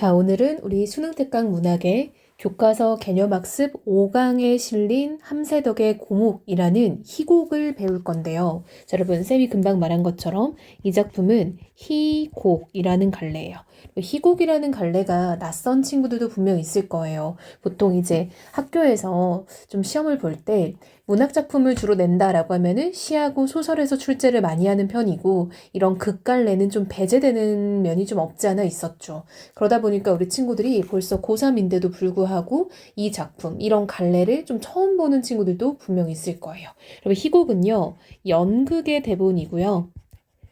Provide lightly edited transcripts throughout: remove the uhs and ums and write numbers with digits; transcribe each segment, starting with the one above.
자, 오늘은 우리 수능특강 문학의 교과서 개념학습 5강에 실린 함세덕의 고목이라는 희곡을 배울 건데요. 자, 여러분, 쌤이 금방 말한 것처럼 이 작품은 희곡이라는 갈래예요. 희곡이라는 갈래가 낯선 친구들도 분명 있을 거예요. 보통 이제 학교에서 좀 시험을 볼 때 문학작품을 주로 낸다라고 하면은 시하고 소설에서 출제를 많이 하는 편이고 이런 극갈래는 좀 배제되는 면이 좀 없지 않아 있었죠. 그러다 보니까 우리 친구들이 벌써 고3인데도 불구하고 이 작품, 이런 갈래를 좀 처음 보는 친구들도 분명 있을 거예요. 그리고 희곡은요, 연극의 대본이고요.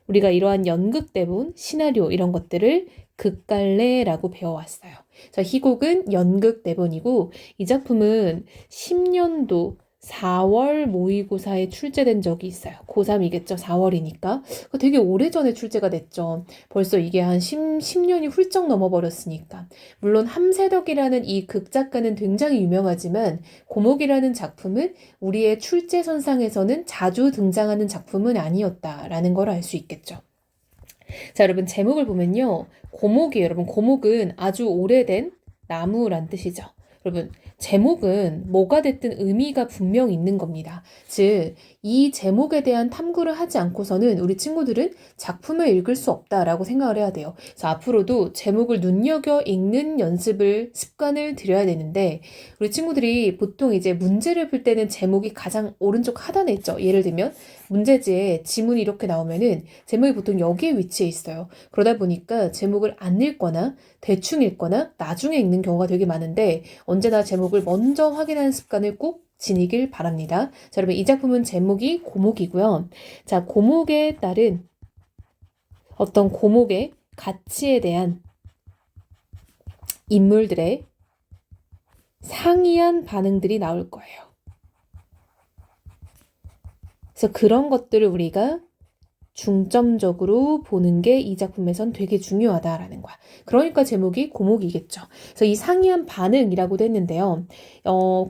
우리가 이러한 연극 대본, 시나리오 이런 것들을 극갈래라고 배워왔어요. 자, 희곡은 연극 대본이고 이 작품은 10년도 4월 모의고사에 출제된 적이 있어요. 고3이겠죠. 4월이니까. 되게 오래전에 출제가 됐죠. 벌써 이게 한 10년이 훌쩍 넘어버렸으니까. 물론 함세덕이라는 이 극작가는 굉장히 유명하지만 고목이라는 작품은 우리의 출제 선상에서는 자주 등장하는 작품은 아니었다라는 걸 알 수 있겠죠. 자, 여러분 제목을 보면요. 고목이에요. 여러분 고목은 아주 오래된 나무란 뜻이죠. 여러분 제목은 뭐가 됐든 의미가 분명 있는 겁니다. 즉, 이 제목에 대한 탐구를 하지 않고서는 우리 친구들은 작품을 읽을 수 없다라고 생각을 해야 돼요. 그래서 앞으로도 제목을 눈여겨 읽는 연습을 습관을 들여야 되는데 우리 친구들이 보통 이제 문제를 풀 때는 제목이 가장 오른쪽 하단에 있죠. 예를 들면 문제지에 지문이 이렇게 나오면은 제목이 보통 여기에 위치해 있어요. 그러다 보니까 제목을 안 읽거나 대충 읽거나 나중에 읽는 경우가 되게 많은데 언제나 제목을 먼저 확인하는 습관을 꼭 지니길 바랍니다. 자, 여러분 이 작품은 제목이 고목이고요. 자, 고목에 따른 어떤 고목의 가치에 대한 인물들의 상이한 반응들이 나올 거예요. 그래서 그런 것들을 우리가 중점적으로 보는 게 이 작품에선 되게 중요하다라는 거야. 그러니까 제목이 고목이겠죠. 그래서 이 상이한 반응이라고도 했는데요.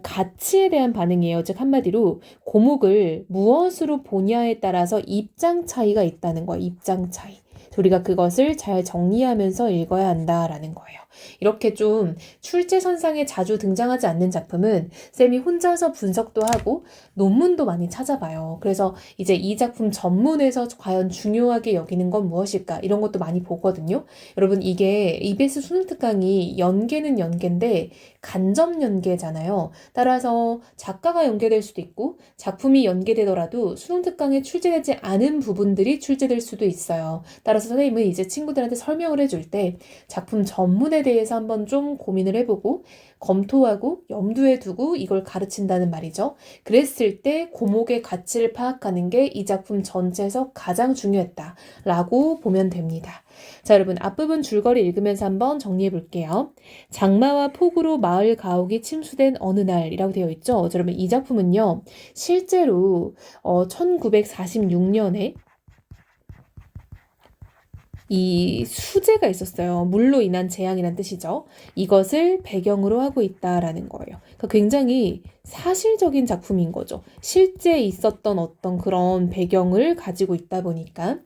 가치에 대한 반응이에요. 즉 한마디로 고목을 무엇으로 보냐에 따라서 입장 차이가 있다는 거야. 입장 차이. 우리가 그것을 잘 정리하면서 읽어야 한다라는 거예요. 이렇게 좀 출제선상에 자주 등장하지 않는 작품은 쌤이 혼자서 분석도 하고 논문도 많이 찾아봐요. 그래서 이제 이 작품 전문에서 과연 중요하게 여기는 건 무엇일까? 이런 것도 많이 보거든요. 여러분 이게 EBS 수능특강이 연계는 연계인데 간접 연계잖아요. 따라서 작가가 연계될 수도 있고 작품이 연계되더라도 수능특강에 출제되지 않은 부분들이 출제될 수도 있어요. 따라서 선생님은 이제 친구들한테 설명을 해줄 때 작품 전문에 대해서 한번 좀 고민을 해보고 검토하고 염두에 두고 이걸 가르친다는 말이죠. 그랬을 때 고목의 가치를 파악하는 게 이 작품 전체에서 가장 중요했다라고 보면 됩니다. 자, 여러분 앞부분 줄거리 읽으면서 한번 정리해 볼게요. 장마와 폭우로 마을 가옥이 침수된 어느 날이라고 되어 있죠. 자, 여러분 이 작품은요. 실제로 1946년에 이 수재가 있었어요. 물로 인한 재앙이란 뜻이죠. 이것을 배경으로 하고 있다라는 거예요. 그러니까 굉장히 사실적인 작품인 거죠. 실제 있었던 어떤 그런 배경을 가지고 있다 보니까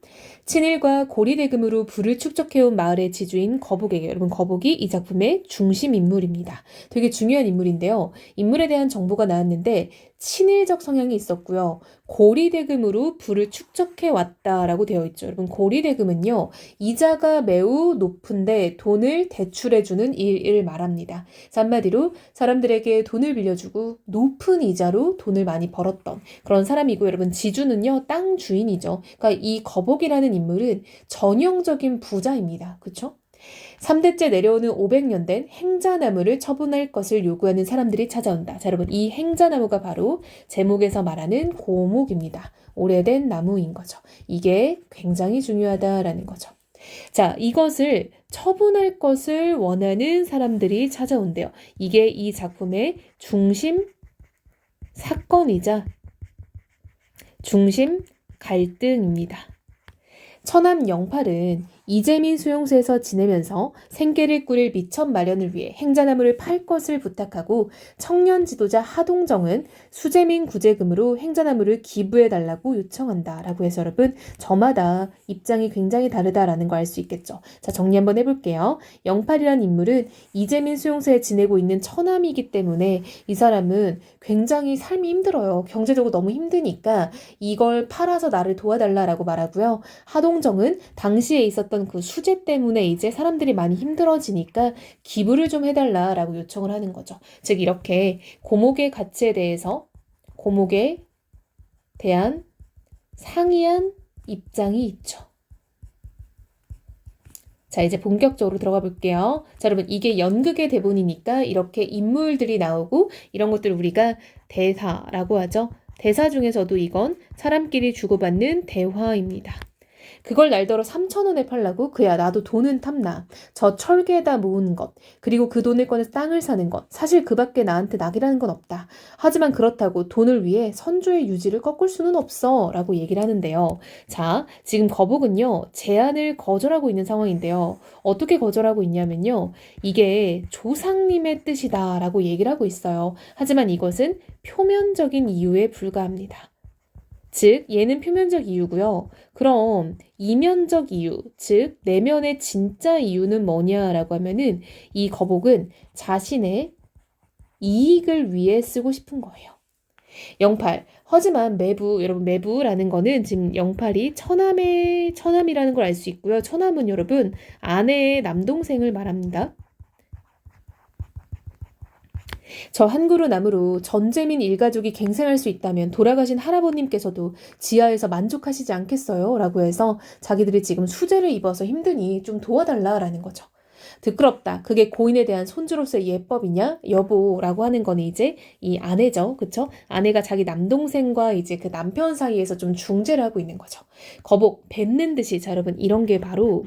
친일과 고리대금으로 부를 축적해온 마을의 지주인 거북에게, 여러분 거북이 이 작품의 중심 인물입니다. 되게 중요한 인물인데요. 인물에 대한 정보가 나왔는데 친일적 성향이 있었고요. 고리대금으로 부를 축적해 왔다라고 되어 있죠. 여러분 고리대금은요. 이자가 매우 높은데 돈을 대출해주는 일을 말합니다. 한마디로 사람들에게 돈을 빌려주고 높은 이자로 돈을 많이 벌었던 그런 사람이고 여러분 지주는요. 땅 주인이죠. 그러니까 이 거북이라는 인물은 전형적인 부자입니다. 그렇죠? 3대째 내려오는 500년 된 행자나무를 처분할 것을 요구하는 사람들이 찾아온다. 자, 여러분 이 행자나무가 바로 제목에서 말하는 고목입니다. 오래된 나무인 거죠. 이게 굉장히 중요하다라는 거죠. 자, 이것을 처분할 것을 원하는 사람들이 찾아온대요. 이게 이 작품의 중심 사건이자 중심 갈등입니다. 처남 영팔은 이재민 수용소에서 지내면서 생계를 꾸릴 미천 마련을 위해 행자나무를 팔 것을 부탁하고 청년 지도자 하동정은 수재민 구제금으로 행자나무를 기부해달라고 요청한다 라고 해서 여러분 저마다 입장이 굉장히 다르다라는 거 알 수 있겠죠. 자, 정리 한번 해볼게요. 영팔이란 인물은 이재민 수용소에 지내고 있는 처남이기 때문에 이 사람은 굉장히 삶이 힘들어요. 경제적으로 너무 힘드니까 이걸 팔아서 나를 도와달라라고 말하고요. 하동정은 당시에 있었던 그 수재 때문에 이제 사람들이 많이 힘들어지니까 기부를 좀 해달라라고 요청을 하는 거죠. 즉 이렇게 고목의 가치에 고목에 대한 상이한 입장이 있죠. 자, 이제 본격적으로 들어가 볼게요. 자, 여러분, 이게 연극의 대본이니까 이렇게 인물들이 나오고 이런 것들을 우리가 대사라고 하죠. 대사 중에서도 이건 사람끼리 주고받는 대화입니다. 그걸 날더러 3,000원에 팔라고? 그야 나도 돈은 탐나. 저 철개에다 모은 것, 그리고 그 돈을 꺼내서 땅을 사는 것. 사실 그 밖에 나한테 낙이라는 건 없다. 하지만 그렇다고 돈을 위해 선조의 유지를 꺾을 수는 없어. 라고 얘기를 하는데요. 자, 지금 거북은요, 제안을 거절하고 있는 상황인데요. 어떻게 거절하고 있냐면요. 이게 조상님의 뜻이다. 라고 얘기를 하고 있어요. 하지만 이것은 표면적인 이유에 불과합니다. 즉 얘는 표면적 이유고요. 그럼 이면적 이유, 즉 내면의 진짜 이유는 뭐냐라고 하면은 이 거북은 자신의 이익을 위해 쓰고 싶은 거예요. 영팔. 하지만 매부, 여러분 매부라는 거는 지금 영팔이 처남이라는 걸 알 수 있고요. 처남은 여러분 아내의 남동생을 말합니다. 저 한 그루 나무로 전재민 일가족이 갱생할 수 있다면 돌아가신 할아버님께서도 지하에서 만족하시지 않겠어요? 라고 해서 자기들이 지금 수재를 입어서 힘드니 좀 도와달라라는 거죠. 부끄럽다. 그게 고인에 대한 손주로서의 예법이냐? 여보라고 하는 거는 이제 이 아내죠. 그쵸? 아내가 자기 남동생과 이제 그 남편 사이에서 좀 중재를 하고 있는 거죠. 거복, 뱉는 듯이. 자, 여러분, 이런 게 바로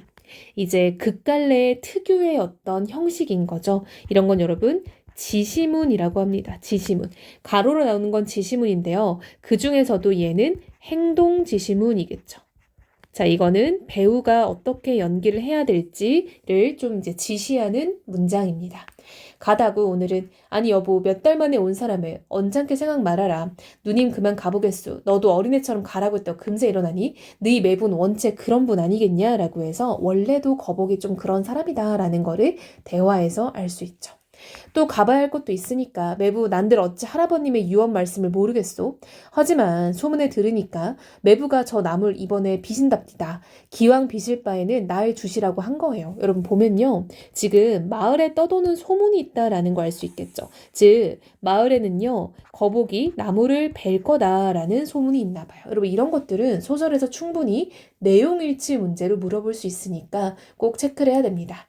이제 극갈래의 특유의 어떤 형식인 거죠. 이런 건 여러분, 지시문이라고 합니다. 지시문. 가로로 나오는 건 지시문인데요. 그 중에서도 얘는 행동 지시문이겠죠. 자, 이거는 배우가 어떻게 연기를 해야 될지를 좀 이제 지시하는 문장입니다. 가다구 오늘은 아니 여보 몇 달 만에 온 사람을 언짢게 생각 말아라. 누님 그만 가보겠소. 너도 어린애처럼 가라고 했다고 금세 일어나니? 너희 매분 원체 그런 분 아니겠냐? 라고 해서 원래도 거북이 좀 그런 사람이다 라는 거를 대화에서 알 수 있죠. 또 가봐야 할 곳도 있으니까 매부 난들 어찌 할아버님의 유언 말씀을 모르겠소. 하지만 소문에 들으니까 매부가 저 나물 이번에 빚인답니다. 기왕 빚을 바에는 날 주시라고 한 거예요. 여러분 보면요. 지금 마을에 떠도는 소문이 있다라는 거 알 수 있겠죠. 즉 마을에는요. 거북이 나무를 벨 거다라는 소문이 있나 봐요. 여러분 이런 것들은 소설에서 충분히 내용일치 문제로 물어볼 수 있으니까 꼭 체크를 해야 됩니다.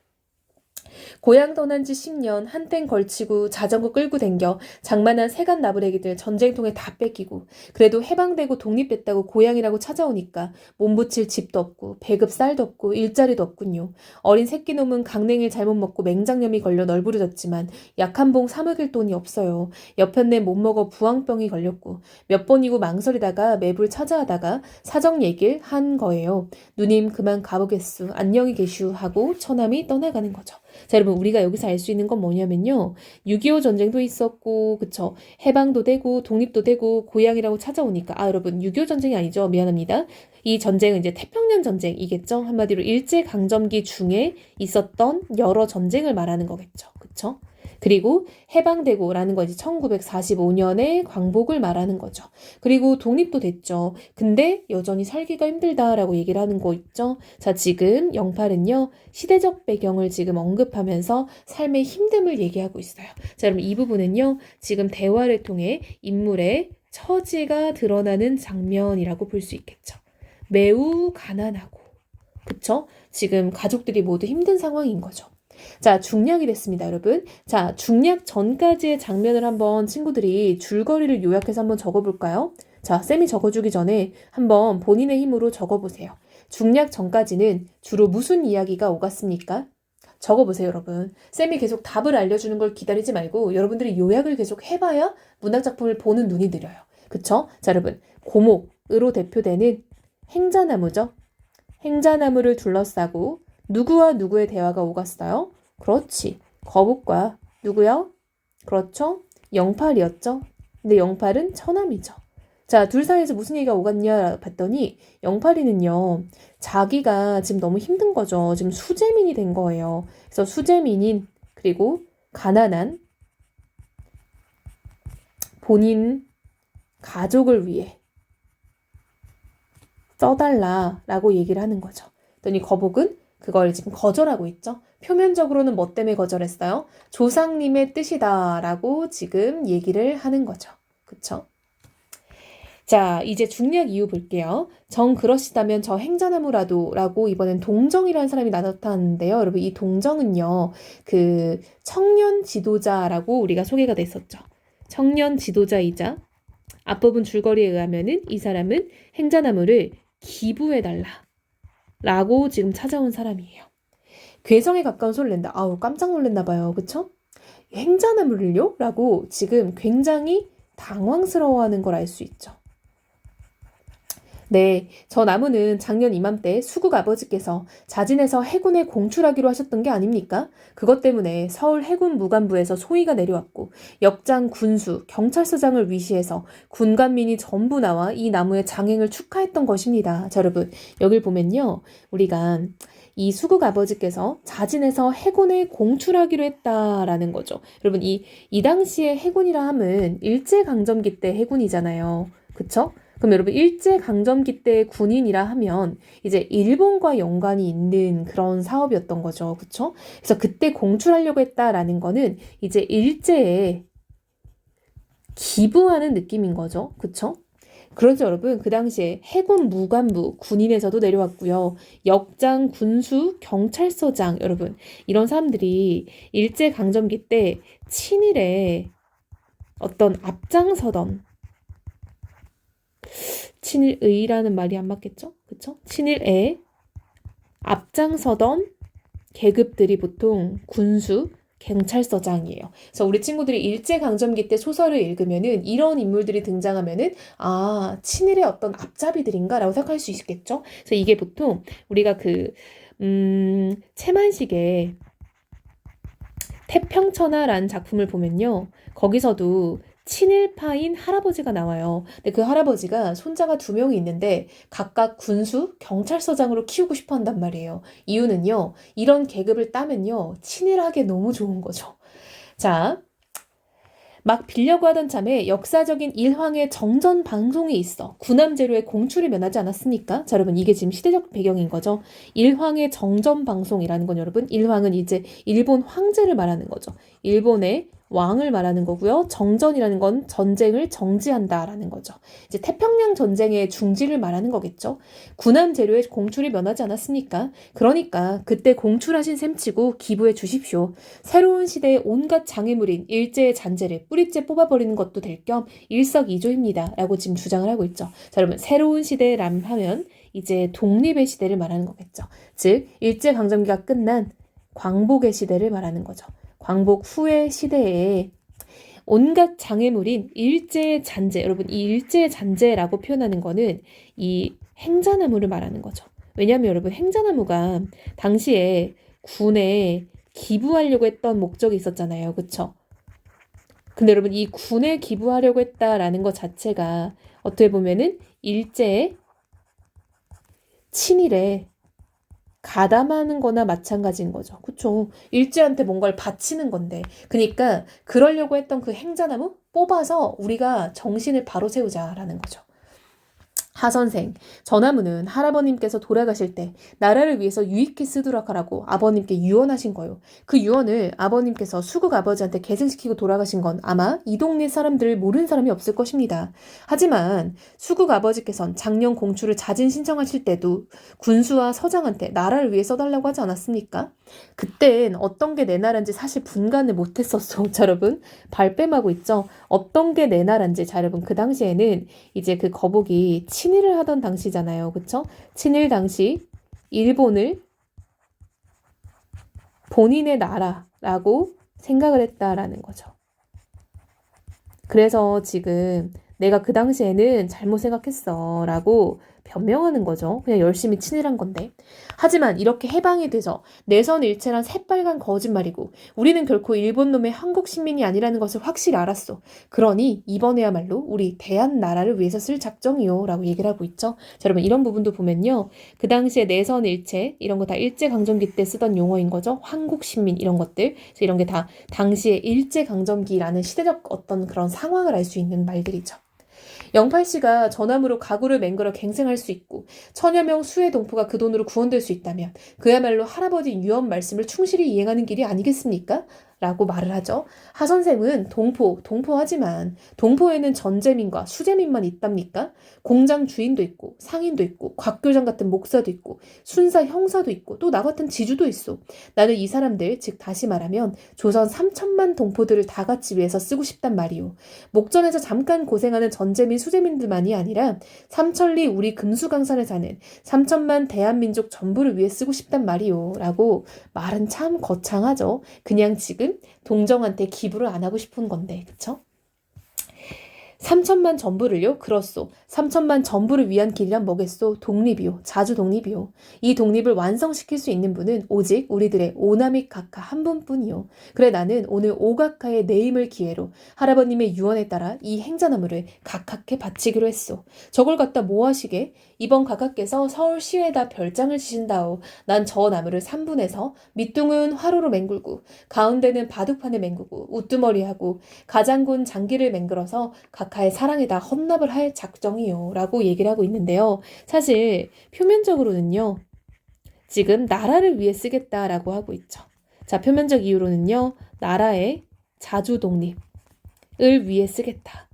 고향 떠난 지 10년 한땡 걸치고 자전거 끌고 댕겨 장만한 세간 나부레기들 전쟁통에 다 뺏기고 그래도 해방되고 독립됐다고 고향이라고 찾아오니까 몸붙일 집도 없고 배급 쌀도 없고 일자리도 없군요. 어린 새끼놈은 강냉이를 잘못 먹고 맹장염이 걸려 널브러졌지만 약한 봉 사 먹일 돈이 없어요. 여편네 못 먹어 부항병이 걸렸고 몇 번이고 망설이다가 매부를 찾아하다가 사정 얘기를 한 거예요. 누님 그만 가보겠수. 안녕히 계슈 하고 처남이 떠나가는 거죠. 자, 여러분 우리가 여기서 알 수 있는 건 뭐냐면요. 6.25 전쟁도 있었고 그쵸. 해방도 되고 독립도 되고 고향이라고 찾아오니까 여러분 6.25 전쟁이 아니죠. 미안합니다. 이 전쟁은 이제 태평양 전쟁이겠죠. 한마디로 일제강점기 중에 있었던 여러 전쟁을 말하는 거겠죠. 그쵸? 그리고 해방되고라는 건 이제 1945년에 광복을 말하는 거죠. 그리고 독립도 됐죠. 근데 여전히 살기가 힘들다라고 얘기를 하는 거 있죠. 자, 지금 영팔은요. 시대적 배경을 지금 언급하면서 삶의 힘듦을 얘기하고 있어요. 자, 여러분 이 부분은요. 지금 대화를 통해 인물의 처지가 드러나는 장면이라고 볼 수 있겠죠. 매우 가난하고 그쵸? 지금 가족들이 모두 힘든 상황인 거죠. 자, 중략이 됐습니다, 여러분. 자, 중략 전까지의 장면을 한번 친구들이 줄거리를 요약해서 한번 적어볼까요? 자, 쌤이 적어주기 전에 한번 본인의 힘으로 적어보세요. 중략 전까지는 주로 무슨 이야기가 오갔습니까? 적어보세요, 여러분. 쌤이 계속 답을 알려주는 걸 기다리지 말고 여러분들이 요약을 계속 해봐야 문학작품을 보는 눈이 들어요. 그쵸? 자, 여러분. 고목으로 대표되는 행자나무죠. 행자나무를 둘러싸고 누구와 누구의 대화가 오갔어요? 그렇지. 거북과 누구요? 그렇죠. 영팔이었죠. 근데 영팔은 처남이죠. 자, 둘 사이에서 무슨 얘기가 오갔냐 봤더니 영팔이는요. 자기가 지금 너무 힘든 거죠. 지금 수재민이 된 거예요. 그래서 수재민인 그리고 가난한 본인 가족을 위해 써달라라고 얘기를 하는 거죠. 그랬더니 거북은 그걸 지금 거절하고 있죠. 표면적으로는 뭐 때문에 거절했어요? 조상님의 뜻이다라고 지금 얘기를 하는 거죠. 그쵸? 자, 이제 중략 이유 볼게요. 정 그러시다면 저 행자나무라도 라고 이번엔 동정이라는 사람이 나타났는데요. 여러분 이 동정은요. 그 청년 지도자라고 우리가 소개가 됐었죠. 청년 지도자이자 앞부분 줄거리에 의하면은 이 사람은 행자나무를 기부해달라 라고 지금 찾아온 사람이에요. 괴성에 가까운 소리를 낸다. 아우 깜짝 놀랐나 봐요. 그쵸? 행자나무를요? 라고 지금 굉장히 당황스러워하는 걸 알 수 있죠. 네, 저 나무는 작년 이맘때 수국 아버지께서 자진해서 해군에 공출하기로 하셨던 게 아닙니까? 그것 때문에 서울 해군 무관부에서 소위가 내려왔고 역장 군수, 경찰서장을 위시해서 군관민이 전부 나와 이 나무의 장행을 축하했던 것입니다. 자, 여러분 여길 보면요. 우리가 이 수국 아버지께서 자진해서 해군에 공출하기로 했다라는 거죠. 여러분 이 당시에 해군이라 함은 일제강점기 때 해군이잖아요. 그쵸? 그럼 여러분 일제강점기 때 군인이라 하면 이제 일본과 연관이 있는 그런 사업이었던 거죠. 그쵸? 그래서 그때 공출하려고 했다라는 거는 이제 일제에 기부하는 느낌인 거죠. 그쵸? 그렇죠, 여러분. 그 당시에 해군 무관부, 군인에서도 내려왔고요. 역장, 군수, 경찰서장, 여러분. 이런 사람들이 일제강점기 때 친일에 어떤 앞장서던 친일의라는 말이 안 맞겠죠? 그쵸? 친일에 앞장서던 계급들이 보통 군수, 경찰서장이에요. 그래서 우리 친구들이 일제강점기 때 소설을 읽으면은 이런 인물들이 등장하면은 아, 친일의 어떤 앞잡이들인가라고 생각할 수 있겠죠? 그래서 이게 보통 우리가 채만식의 태평천하라는 작품을 보면요. 거기서도 친일파인 할아버지가 나와요. 근데 그 할아버지가 손자가 2명이 있는데 각각 군수, 경찰서장으로 키우고 싶어 한단 말이에요. 이유는요. 이런 계급을 따면요. 친일하게 너무 좋은 거죠. 자, 막 빌려고 하던 참에 역사적인 일황의 정전 방송이 있어. 구남제로의 공출이 면하지 않았습니까? 자, 여러분 이게 지금 시대적 배경인 거죠. 일황의 정전 방송이라는 건 여러분 일황은 이제 일본 황제를 말하는 거죠. 일본의 왕을 말하는 거고요. 정전이라는 건 전쟁을 정지한다라는 거죠. 이제 태평양 전쟁의 중지를 말하는 거겠죠. 군함 재료의 공출이 면하지 않았습니까? 그러니까 그때 공출하신 셈치고 기부해 주십시오. 새로운 시대의 온갖 장애물인 일제의 잔재를 뿌리째 뽑아버리는 것도 될 겸 일석이조입니다. 라고 지금 주장을 하고 있죠. 자, 여러분 새로운 시대람 하면 이제 독립의 시대를 말하는 거겠죠. 즉 일제강점기가 끝난 광복의 시대를 말하는 거죠. 광복 후의 시대에 온갖 장애물인 일제의 잔재, 여러분 이 일제의 잔재라고 표현하는 거는 이 행자나무를 말하는 거죠. 왜냐하면 여러분 행자나무가 당시에 군에 기부하려고 했던 목적이 있었잖아요. 그쵸? 근데 여러분 이 군에 기부하려고 했다라는 것 자체가 어떻게 보면은 일제의 친일에 가담하는 거나 마찬가지인 거죠. 그쵸? 일제한테 뭔가를 바치는 건데. 그러니까 그러려고 했던 그 행자나무 뽑아서 우리가 정신을 바로 세우자라는 거죠. 하선생, 저 나무는 할아버님께서 돌아가실 때 나라를 위해서 유익히 쓰도록 하라고 아버님께 유언하신 거예요. 그 유언을 아버님께서 수국 아버지한테 계승시키고 돌아가신 건 아마 이 동네 사람들 모르는 사람이 없을 것입니다. 하지만 수국 아버지께선 작년 공출을 자진 신청하실 때도 군수와 서장한테 나라를 위해 써달라고 하지 않았습니까? 그땐 어떤 게 내 나라인지 사실 분간을 못했었어. 자, 여러분 발뺌하고 있죠? 어떤 게 내 나라인지. 자, 여러분 그 당시에는 이제 그 거북이 친일을 하던 당시잖아요. 그쵸? 친일 당시 일본을 본인의 나라라고 생각을 했다라는 거죠. 그래서 지금 내가 그 당시에는 잘못 생각했어 라고 변명하는 거죠. 그냥 열심히 친일한 건데. 하지만 이렇게 해방이 돼서 내선일체란 새빨간 거짓말이고 우리는 결코 일본 놈의 한국 시민이 아니라는 것을 확실히 알았어. 그러니 이번에야말로 우리 대한나라를 위해서 쓸 작정이요 라고 얘기를 하고 있죠. 자, 여러분 이런 부분도 보면요. 그 당시에 내선일체 이런 거 다 일제강점기 때 쓰던 용어인 거죠. 한국 시민 이런 것들. 그래서 이런 게 다 당시에 일제강점기라는 시대적 어떤 그런 상황을 알 수 있는 말들이죠. 영팔씨가 전함으로 가구를 맹글어 갱생할 수 있고 천여 명 수의 동포가 그 돈으로 구원될 수 있다면 그야말로 할아버지 유언 말씀을 충실히 이행하는 길이 아니겠습니까? 라고 말을 하죠. 하선생은 동포하지만 동포에는 전제민과 수제민만 있답니까? 공장 주인도 있고 상인도 있고 곽교장 같은 목사도 있고 순사 형사도 있고 또 나 같은 지주도 있어. 나는 이 사람들, 즉 다시 말하면 조선 3천만 동포들을 다 같이 위해서 쓰고 싶단 말이오. 목전에서 잠깐 고생하는 전제민 수제민들만이 아니라 삼천리 우리 금수강산에 사는 3천만 대한민족 전부를 위해 쓰고 싶단 말이오. 라고 말은 참 거창하죠. 그냥 지금 동정한테 기부를 안 하고 싶은 건데, 그쵸? 3천만 전부를요? 그렇소. 3천만 전부를 위한 길이란 뭐겠소? 독립이요. 자주 독립이요. 이 독립을 완성시킬 수 있는 분은 오직 우리들의 오나미 각하 한 분뿐이요. 그래 나는 오늘 오각하의 내임을 기회로 할아버님의 유언에 따라 이 행자나무를 각하께 바치기로 했소. 저걸 갖다 뭐 하시게? 이번 각하께서 서울시에다 별장을 지신다오. 난 저 나무를 3분해서 밑둥은 화로로 맹글고 가운데는 바둑판에 맹구고 우두머리하고 가장군 장기를 맹글어서 각하의 사랑에다 헌납을 할 작정이요 라고 얘기를 하고 있는데요. 사실 표면적으로는요. 지금 나라를 위해 쓰겠다라고 하고 있죠. 자, 표면적 이유로는요. 나라의 자주 독립을 위해 쓰겠다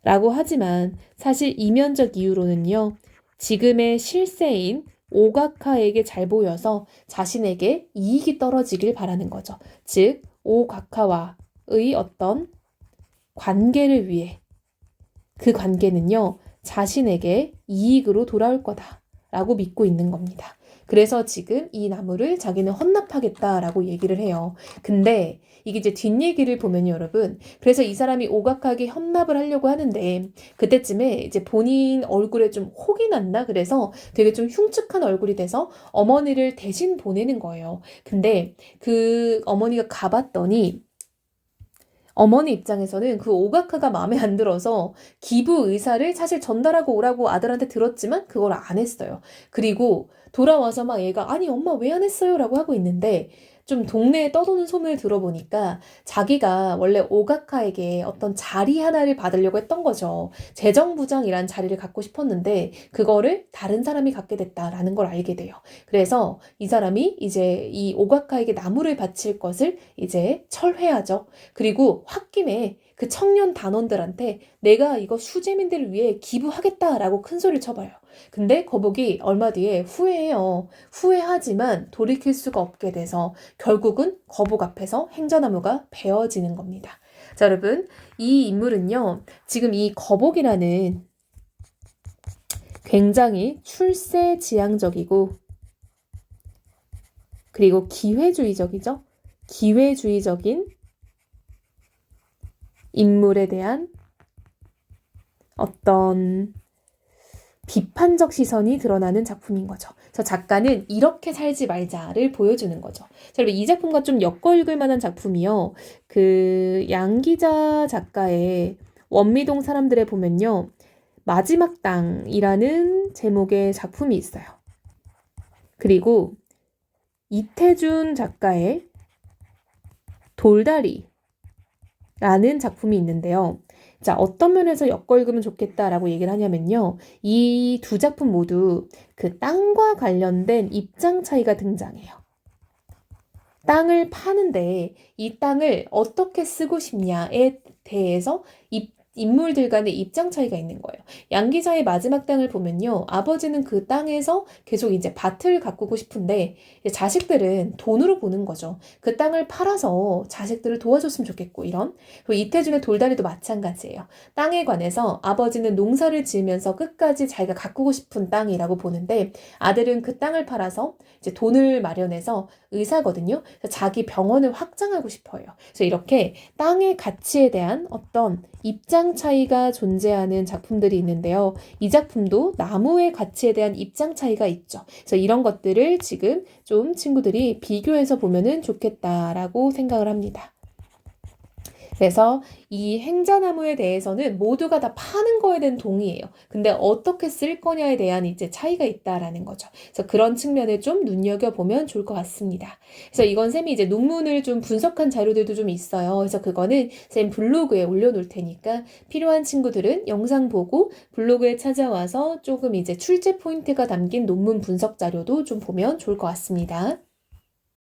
라고 하지만 사실 이면적 이유로는요. 지금의 실세인 오각하에게 잘 보여서 자신에게 이익이 떨어지길 바라는 거죠. 즉 오각하와의 어떤 관계를 위해 그 관계는요. 자신에게 이익으로 돌아올 거다라고 믿고 있는 겁니다. 그래서 지금 이 나무를 자기는 헌납하겠다라고 얘기를 해요. 근데 이게 이제 뒷얘기를 보면요, 여러분. 그래서 이 사람이 오각하게 헌납을 하려고 하는데 그때쯤에 이제 본인 얼굴에 좀 혹이 났나? 그래서 되게 좀 흉측한 얼굴이 돼서 어머니를 대신 보내는 거예요. 근데 그 어머니가 가봤더니 어머니 입장에서는 그 오각하가 마음에 안 들어서 기부 의사를 사실 전달하고 오라고 아들한테 들었지만 그걸 안 했어요. 그리고 돌아와서 막 얘가 아니 엄마 왜 안 했어요? 라고 하고 있는데 좀 동네에 떠도는 소문을 들어보니까 자기가 원래 오각하에게 어떤 자리 하나를 받으려고 했던 거죠. 재정부장이란 자리를 갖고 싶었는데 그거를 다른 사람이 갖게 됐다라는 걸 알게 돼요. 그래서 이 사람이 이제 이 오각하에게 나무를 바칠 것을 이제 철회하죠. 그리고 홧김에 그 청년 단원들한테 내가 이거 수재민들을 위해 기부하겠다라고 큰 소리를 쳐봐요. 근데 거북이 얼마 뒤에 후회해요. 후회하지만 돌이킬 수가 없게 돼서 결국은 거북 앞에서 행자나무가 베어지는 겁니다. 자, 여러분 이 인물은요. 지금 이 거북이라는 굉장히 출세지향적이고 그리고 기회주의적이죠. 기회주의적인 인물에 대한 어떤 비판적 시선이 드러나는 작품인 거죠. 그래서 작가는 이렇게 살지 말자를 보여주는 거죠. 자, 여러분 이 작품과 좀 엮어 읽을 만한 작품이요. 그 양기자 작가의 원미동 사람들에 보면요. 마지막 땅이라는 제목의 작품이 있어요. 그리고 이태준 작가의 돌다리라는 작품이 있는데요. 자, 어떤 면에서 엮어 읽으면 좋겠다라고 얘기를 하냐면요. 이 두 작품 모두 그 땅과 관련된 입장 차이가 등장해요. 땅을 파는데 이 땅을 어떻게 쓰고 싶냐에 대해서 인물들 간의 입장 차이가 있는 거예요. 양 기자의 마지막 땅을 보면요. 아버지는 그 땅에서 계속 이제 밭을 가꾸고 싶은데 자식들은 돈으로 보는 거죠. 그 땅을 팔아서 자식들을 도와줬으면 좋겠고 이런. 그리고 이태준의 돌다리도 마찬가지예요. 땅에 관해서 아버지는 농사를 지으면서 끝까지 자기가 가꾸고 싶은 땅이라고 보는데 아들은 그 땅을 팔아서 이제 돈을 마련해서 의사거든요. 그래서 자기 병원을 확장하고 싶어요. 그래서 이렇게 땅의 가치에 대한 어떤 입장 입장 차이가 존재하는 작품들이 있는데요. 이 작품도 나무의 가치에 대한 입장 차이가 있죠. 그래서 이런 것들을 지금 좀 친구들이 비교해서 보면은 좋겠다라고 생각을 합니다. 그래서 이 행자나무에 대해서는 모두가 다 파는 거에 대한 동의해요. 근데 어떻게 쓸 거냐에 대한 이제 차이가 있다라는 거죠. 그래서 그런 측면을 좀 눈여겨보면 좋을 것 같습니다. 그래서 이건 쌤이 이제 논문을 좀 분석한 자료들도 좀 있어요. 그래서 그거는 쌤 블로그에 올려놓을 테니까 필요한 친구들은 영상 보고 블로그에 찾아와서 조금 이제 출제 포인트가 담긴 논문 분석 자료도 좀 보면 좋을 것 같습니다.